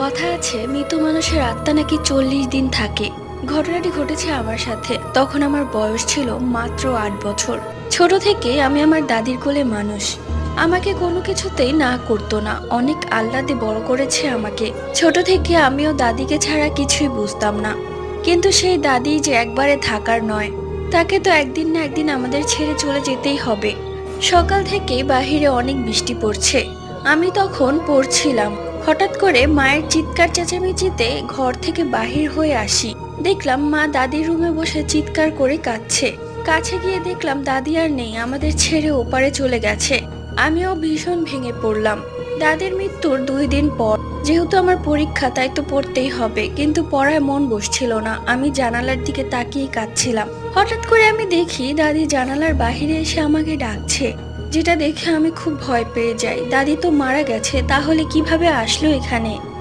কথা আছে মৃত মানুষের আত্মা নাকি 40 দিন থাকে। ঘটনাটি ঘটেছে আমার সাথে। তখন আমার বয়স ছিল মাত্র 8 বছর। ছোট থেকে আমি আমার দাদির কোলে মানুষ। আমাকে কোনো কিছুতেই না করতো না, অনেক আহ্লাদে বড় করেছে আমাকে। ছোট থেকে আমিও দাদিকে ছাড়া কিছুই বুঝতাম না। কিন্তু সেই দাদি যে একবারে থাকার নয়, তাকে তো একদিন না একদিন আমাদের ছেড়ে চলে যেতেই হবে। সকাল থেকে বাহিরে অনেক বৃষ্টি পড়ছে। আমি তখন পড়ছিলাম। হঠাৎ করে মায়ের চিৎকার চেঁচামেচিতে ঘর থেকে বাহির হয়ে আসি। দেখলাম মা দাদির রুমে বসে চিৎকার করে কাঁদছে। কাছে গিয়ে দেখলাম দাদি আর নেই, আমাদের ছেড়ে ওপারে চলে গেছে। আমিও ভীষণ ভেঙে পড়লাম। দাদির মৃত্যুর 2 দিন পর, যেহেতু আমার পরীক্ষা তাই তো পড়তেই হবে, কিন্তু পড়ায় মন বসছিল না। আমি জানালার দিকে তাকিয়ে কাঁদছিলাম। হঠাৎ করে আমি দেখি দাদি জানালার বাহিরে এসে আমাকে ডাকছে, যেটা দেখে আমি খুব ভয় পেয়ে যাই। দাদি তো মারা গেছে, তাহলে কিভাবে আসলো এখানে?